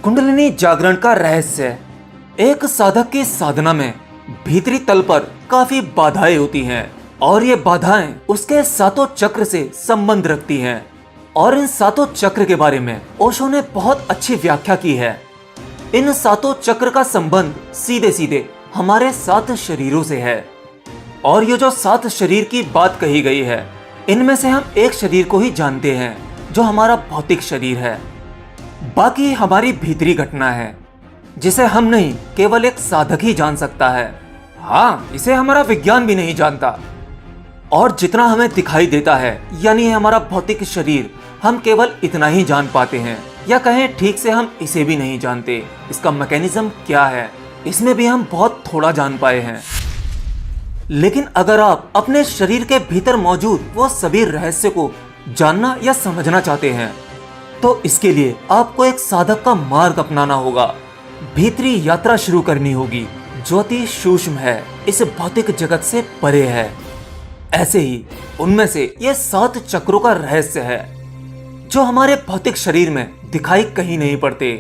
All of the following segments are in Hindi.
कुंडलिनी जागरण का रहस्य। एक साधक की साधना में भीतरी तल पर काफी बाधाएं होती हैं और ये बाधाएं उसके सातों चक्र से संबंध रखती हैं। और इन सातों चक्र के बारे में ओशो ने बहुत अच्छी व्याख्या की है। इन सातों चक्र का संबंध सीधे सीधे हमारे 7 शरीरों से है। और ये जो 7 शरीर की बात कही गई है, इनमें से हम एक शरीर को ही जानते हैं जो हमारा भौतिक शरीर है। बाकी हमारी भीतरी घटना है जिसे हम नहीं, केवल एक साधक ही जान सकता है। हाँ, इसे हमारा विज्ञान भी नहीं जानता। और जितना हमें दिखाई देता है, यानी हमारा भौतिक शरीर, हम केवल इतना ही जान पाते हैं, या कहें ठीक से हम इसे भी नहीं जानते। इसका मैकेनिज्म क्या है, इसमें भी हम बहुत थोड़ा जान पाए हैं। लेकिन अगर आप अपने शरीर के भीतर मौजूद वो सभी रहस्य को जानना या समझना चाहते हैं, तो इसके लिए आपको एक साधक का मार्ग अपनाना होगा। भीतरी यात्रा शुरू करनी होगी जो अति सूक्ष्म है, इस भौतिक जगत से परे है। ऐसे ही उनमें से ये 7 चक्रों का रहस्य है जो हमारे भौतिक शरीर में दिखाई कहीं नहीं पड़ते,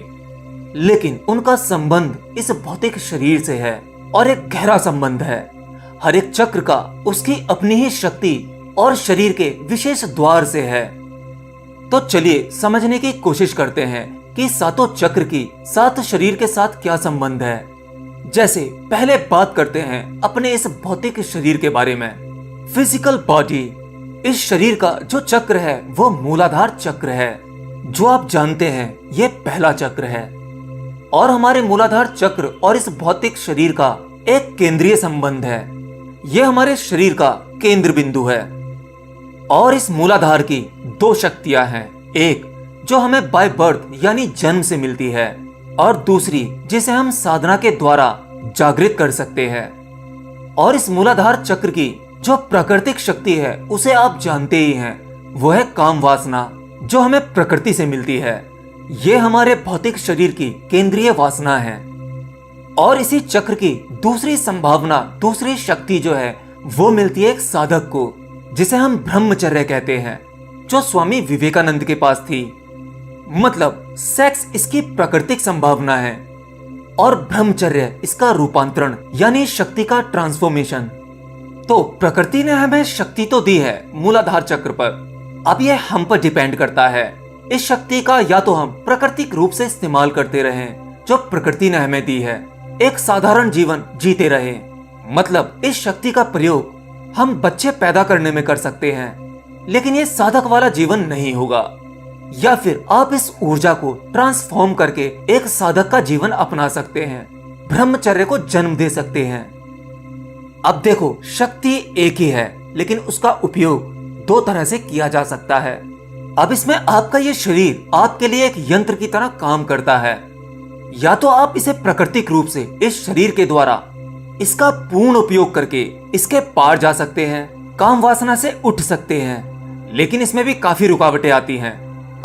लेकिन उनका संबंध इस भौतिक शरीर से है और एक गहरा संबंध है। हर एक चक्र का उसकी अपनी ही शक्ति और शरीर के विशेष द्वार से है। तो चलिए समझने की कोशिश करते हैं कि सातों चक्र की 7 शरीर के साथ क्या संबंध है। जैसे पहले बात करते हैं अपने इस भौतिक शरीर के बारे में। फिजिकल बॉडी, इस शरीर का जो चक्र है वो मूलाधार चक्र है, जो आप जानते हैं ये पहला चक्र है। और हमारे मूलाधार चक्र और इस भौतिक शरीर का एक केंद्रीय संबंध है। ये हमारे शरीर का केंद्र बिंदु है। और इस मूलाधार की 2 शक्तियां हैं, एक जो हमें बाय बर्थ यानी जन्म से मिलती है, और दूसरी जिसे हम साधना के द्वारा जागृत कर सकते हैं। और इस मूलाधार चक्र की जो प्राकृतिक शक्ति है उसे आप जानते ही हैं, वो है काम वासना, जो हमें प्रकृति से मिलती है। ये हमारे भौतिक शरीर की केंद्रीय वासना है। और इसी चक्र की दूसरी संभावना, दूसरी शक्ति जो है वो मिलती है एक साधक को, जिसे हम ब्रह्मचर्य कहते हैं, जो स्वामी विवेकानंद के पास थी। मतलब सेक्स इसकी प्राकृतिक संभावना है और ब्रह्मचर्य इसका रूपांतरण यानी शक्ति का ट्रांसफॉर्मेशन। तो प्रकृति ने हमें शक्ति तो दी है मूलाधार चक्र पर, अब यह हम पर डिपेंड करता है। इस शक्ति का या तो हम प्राकृतिक रूप से इस्तेमाल करते रहें जो प्रकृति ने हमें दी है, एक साधारण जीवन जीते रहे। मतलब इस शक्ति का प्रयोग हम बच्चे पैदा करने में कर सकते हैं, लेकिन ये साधक वाला जीवन नहीं होगा। या फिर आप इस ऊर्जा को ट्रांसफॉर्म करके एक साधक का जीवन अपना सकते हैं, ब्रह्मचर्य को जन्म दे सकते हैं। अब देखो, शक्ति एक ही है, लेकिन उसका उपयोग 2 तरह से किया जा सकता है। अब इसमें आपका ये शरीर आपके लिए एक यंत्र की तरह काम करता है। या तो आप इसे प्राकृतिक रूप से इस शरीर के द्वारा इसका पूर्ण उपयोग करके इसके पार जा सकते हैं, काम वासना से उठ सकते हैं, लेकिन इसमें भी काफी रुकावटें आती हैं।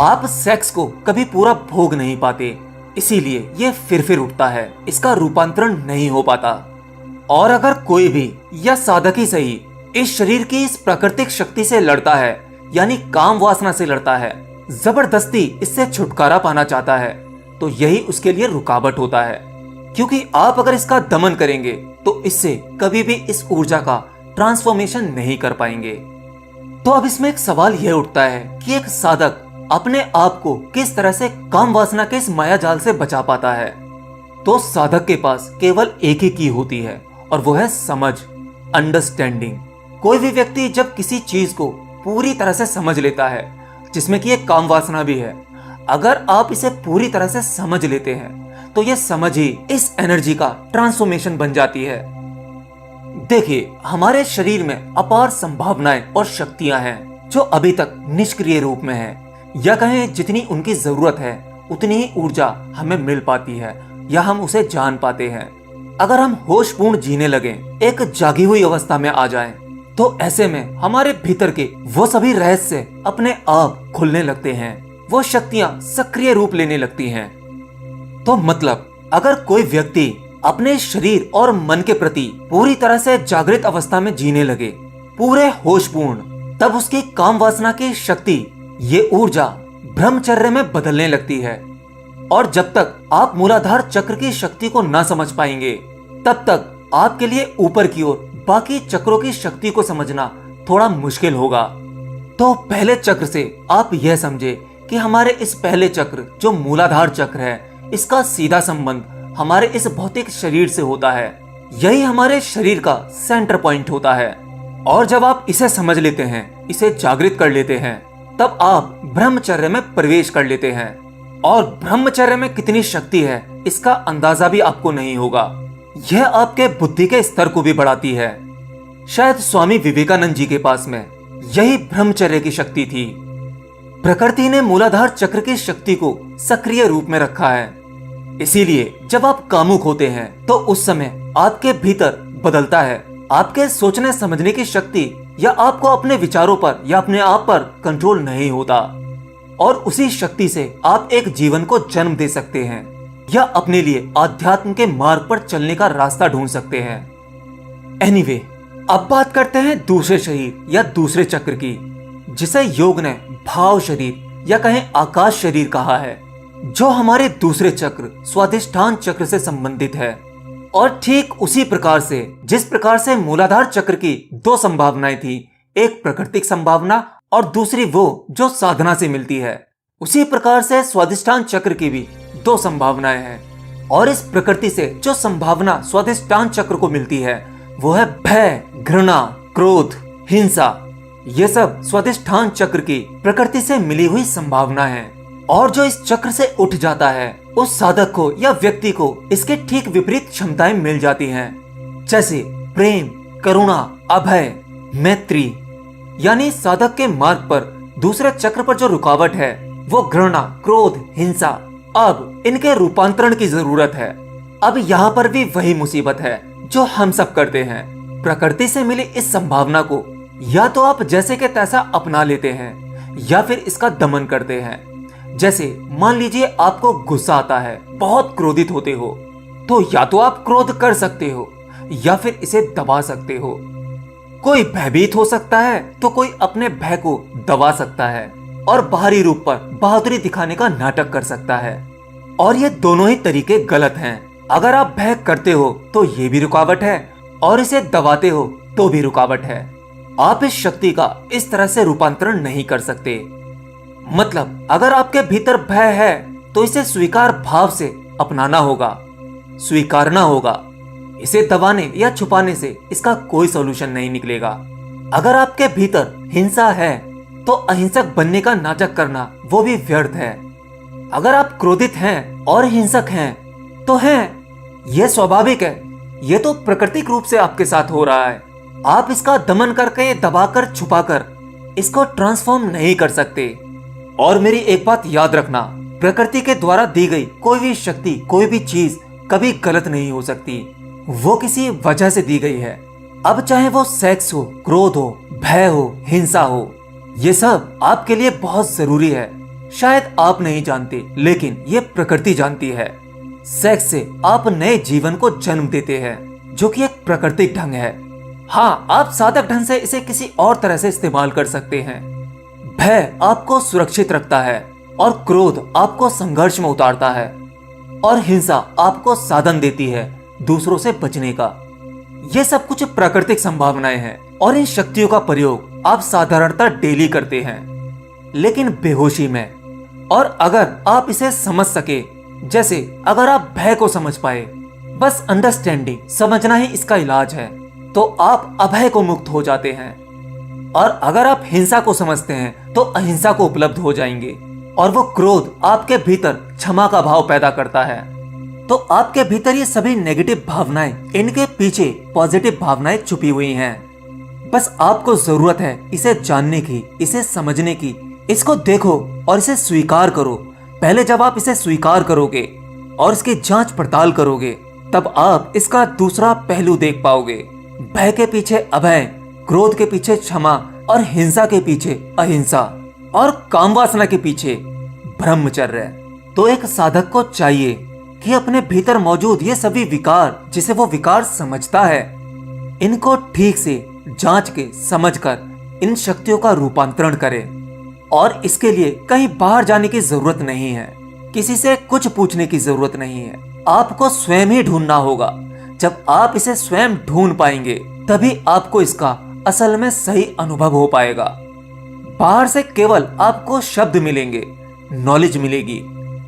आप सेक्स को कभी पूरा भोग नहीं पाते, इसीलिए ये फिर उठता है, इसका रूपांतरण नहीं हो पाता। और अगर कोई भी या साधक ही सही इस शरीर की इस प्राकृतिक शक्ति से लड़ता है, यानी काम वासना से लड़ता है, जबरदस्ती इससे छुटकारा पाना चाहता है, तो यही उसके लिए रुकावट होता है। क्योंकि आप अगर इसका दमन करेंगे तो इससे कभी भी इस ऊर्जा का ट्रांसफॉर्मेशन नहीं कर पाएंगे। तो अब इसमें एक सवाल यह उठता है कि एक साधक अपने आप को किस तरह से काम वासना के इस माया जाल से बचा पाता है। तो साधक के पास केवल एक ही की होती है, और वो है समझ, अंडरस्टैंडिंग। कोई भी व्यक्ति जब किसी चीज को पूरी तरह से समझ लेता है, जिसमें कि एक काम वासना भी है, अगर आप इसे पूरी तरह से समझ लेते हैं तो ये समझ ही इस एनर्जी का ट्रांसफॉर्मेशन बन जाती है। देखिए, हमारे शरीर में अपार संभावनाएं और शक्तियां हैं जो अभी तक निष्क्रिय रूप में हैं, या कहें जितनी उनकी जरूरत है उतनी ही ऊर्जा हमें मिल पाती है या हम उसे जान पाते हैं। अगर हम होशपूर्ण जीने लगे, एक जागी हुई अवस्था में आ जाएं, तो ऐसे में हमारे भीतर के वो सभी रहस्य अपने आप खुलने लगते हैं, वो शक्तियां सक्रिय रूप लेने लगती हैं। तो मतलब अगर कोई व्यक्ति अपने शरीर और मन के प्रति पूरी तरह से जागृत अवस्था में जीने लगे, पूरे होशपूर्ण, तब उसकी काम वासना की शक्ति, ये ऊर्जा ब्रह्मचर्य में बदलने लगती है। और जब तक आप मूलाधार चक्र की शक्ति को ना समझ पाएंगे, तब तक आपके लिए ऊपर की ओर बाकी चक्रों की शक्ति को समझना थोड़ा मुश्किल होगा। तो पहले चक्र से आप यह समझे कि हमारे इस पहले चक्र जो मूलाधार चक्र है, इसका सीधा संबंध हमारे इस भौतिक शरीर से होता है। यही हमारे शरीर का सेंटर पॉइंट होता है। और जब आप इसे समझ लेते हैं, इसे जागृत कर लेते हैं, तब आप ब्रह्मचर्य में प्रवेश कर लेते हैं। और ब्रह्मचर्य में कितनी शक्ति है, इसका अंदाजा भी आपको नहीं होगा। यह आपके बुद्धि के स्तर को भी बढ़ाती है। शायद स्वामी विवेकानंद जी के पास में यही ब्रह्मचर्य की शक्ति थी। प्रकृति ने मूलाधार चक्र की शक्ति को सक्रिय रूप में रखा है। इसीलिए जब आप कामुक होते हैं तो उस समय आपके भीतर बदलता है आपके सोचने समझने की शक्ति, या आपको अपने विचारों पर या अपने आप पर कंट्रोल नहीं होता। और उसी शक्ति से आप एक जीवन को जन्म दे सकते हैं या अपने लिए आध्यात्म के मार्ग पर चलने का रास्ता ढूंढ सकते हैं। एनीवे, अब बात करते हैं दूसरे शरीर या दूसरे चक्र की, जिसे योग ने भाव शरीर या कहें आकाश शरीर कहा है, जो हमारे दूसरे चक्र स्वादिष्ठान चक्र से संबंधित है। और ठीक उसी प्रकार से जिस प्रकार से मूलाधार चक्र की दो संभावनाएं थी, एक प्राकृतिक संभावना और दूसरी वो जो साधना से मिलती है, उसी प्रकार से स्वादिष्ठान चक्र की भी दो संभावनाएं हैं। और इस प्रकृति से जो संभावना स्वादिष्ठान चक्र को मिलती है, वो है भय, घृणा, क्रोध, हिंसा। ये सब स्वादिष्ठान चक्र की प्रकृति से मिली हुई संभावना है। और जो इस चक्र से उठ जाता है, उस साधक को या व्यक्ति को इसके ठीक विपरीत क्षमताएं मिल जाती हैं, जैसे प्रेम, करुणा, अभय, मैत्री। यानी साधक के मार्ग पर दूसरे चक्र पर जो रुकावट है, वो घृणा, क्रोध, हिंसा, अब इनके रूपांतरण की जरूरत है। अब यहाँ पर भी वही मुसीबत है जो हम सब करते हैं। प्रकृति से मिली इस संभावना को या तो आप जैसे के तैसा अपना लेते हैं या फिर इसका दमन करते हैं। जैसे मान लीजिए आपको गुस्सा आता है, बहुत क्रोधित होते हो, तो या तो आप क्रोध कर सकते हो या फिर इसे दबा सकते हो। कोई भयभीत हो सकता है तो कोई अपने भय को दबा सकता है और बाहरी रूप पर बहादुरी दिखाने का नाटक कर सकता है। और ये दोनों ही तरीके गलत हैं। अगर आप भय करते हो तो ये भी रुकावट है, और इसे दबाते हो तो भी रुकावट है। आप इस शक्ति का इस तरह से रूपांतरण नहीं कर सकते। मतलब अगर आपके भीतर भय है तो इसे स्वीकार भाव से अपनाना होगा, स्वीकारना होगा। इसे दबाने या छुपाने से इसका कोई सॉल्यूशन नहीं निकलेगा। अगर आपके भीतर हिंसा है तो अहिंसक बनने का नाटक करना वो भी व्यर्थ है। अगर आप क्रोधित हैं और हिंसक हैं तो हैं, यह स्वाभाविक है। यह तो प्राकृतिक रूप से आपके साथ हो रहा है। आप इसका दमन करके, दबाकर, छुपाकर इसको ट्रांसफॉर्म नहीं कर सकते। और मेरी एक बात याद रखना, प्रकृति के द्वारा दी गई कोई भी शक्ति, कोई भी चीज कभी गलत नहीं हो सकती। वो किसी वजह से दी गई है। अब चाहे वो सेक्स हो, क्रोध हो, भय हो, हिंसा हो, ये सब आपके लिए बहुत जरूरी है। शायद आप नहीं जानते, लेकिन ये प्रकृति जानती है। सेक्स से आप नए जीवन को जन्म देते हैं, जो कि एक प्राकृतिक ढंग है। हाँ, आप साधक ढंग से इसे किसी और तरह से इस्तेमाल कर सकते हैं। भय आपको सुरक्षित रखता है और क्रोध आपको संघर्ष में उतारता है, और हिंसा आपको साधन देती है दूसरों से बचने का। ये सब कुछ प्राकृतिक संभावनाएं हैं और इन शक्तियों का प्रयोग आप साधारणतः डेली करते हैं, लेकिन बेहोशी में। और अगर आप इसे समझ सके, जैसे अगर आप भय को समझ पाए, बस अंडरस्टैंडिंग, समझना ही इसका इलाज है, तो आप अभय को मुक्त हो जाते हैं। और अगर आप हिंसा को समझते हैं तो अहिंसा को उपलब्ध हो जाएंगे। और वो क्रोध आपके भीतर क्षमा का भाव पैदा करता है। तो आपके भीतर ये सभी नेगेटिव भावनाएं, इनके पीछे पॉजिटिव भावनाएं छुपी हुई हैं। बस आपको जरूरत है इसे जानने की, इसे समझने की। इसको देखो और इसे स्वीकार करो। पहले जब आप इसे स्वीकार करोगे और इसकी जांच पड़ताल करोगे, तब आप इसका दूसरा पहलू देख पाओगे। भय के पीछे अभय, क्रोध के पीछे क्षमा, और हिंसा के पीछे अहिंसा, और काम वासना के पीछे ब्रह्मचर्य। तो एक साधक को चाहिए कि अपने भीतर मौजूद ये सभी विकार, जिसे वो विकार समझता है, इनको ठीक से जांच के, समझकर इन शक्तियों का रूपांतरण करे। और इसके लिए कहीं बाहर जाने की जरूरत नहीं है। किसी से कुछ पूछने की जरूरत नहीं है, आपको स्वयं ही ढूंढना होगा। जब आप इसे स्वयं ढूंढ पाएंगे तभी आपको इसका असल में सही अनुभव हो पाएगा। बाहर से केवल आपको शब्द मिलेंगे, नॉलेज मिलेगी,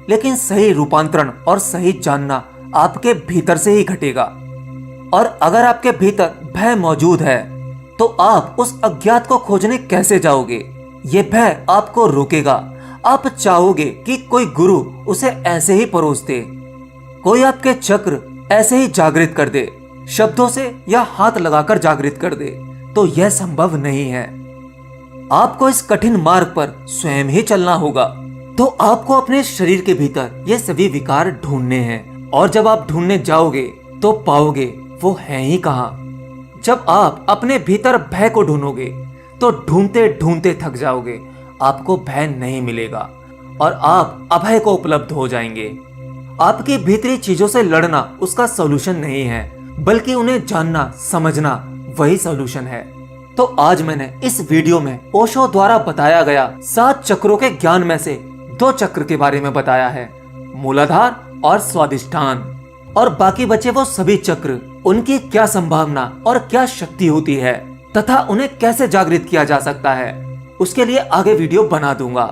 लेकिन सही रूपांतरण और सही जानना आपके भीतर से ही घटेगा। और अगर आपके भीतर भय मौजूद है तो आप उस अज्ञात को खोजने कैसे जाओगे? ये भय आपको रोकेगा। आप चाहोगे कि कोई गुरु उसे ऐसे ही परोस दे, कोई आपके चक्र ऐसे ही जागृत कर दे, शब्दों से या हाथ लगाकर जागृत कर दे, तो यह संभव नहीं है। आपको इस कठिन मार्ग पर स्वयं ही चलना होगा। तो आपको अपने शरीर के भीतर ये सभी विकार ढूंढने हैं, और जब आप ढूंढने जाओगे तो पाओगे वो है ही कहां। जब आप अपने भीतर भय को ढूंढोगे तो ढूंढते ढूंढते थक जाओगे, आपको भय नहीं मिलेगा और आप अभय को उपलब्ध हो जाएंगे। आपकी भीतरी चीजों से लड़ना उसका सॉल्यूशन नहीं है, बल्कि उन्हें जानना समझना वही सॉल्यूशन है। तो आज मैंने इस वीडियो में ओशो द्वारा बताया गया 7 चक्रों के ज्ञान में से 2 चक्र के बारे में बताया है, मूलाधार और स्वादिष्ठान। और बाकी बचे वो सभी चक्र, उनकी क्या संभावना और क्या शक्ति होती है तथा उन्हें कैसे जागृत किया जा सकता है, उसके लिए आगे वीडियो बना दूंगा।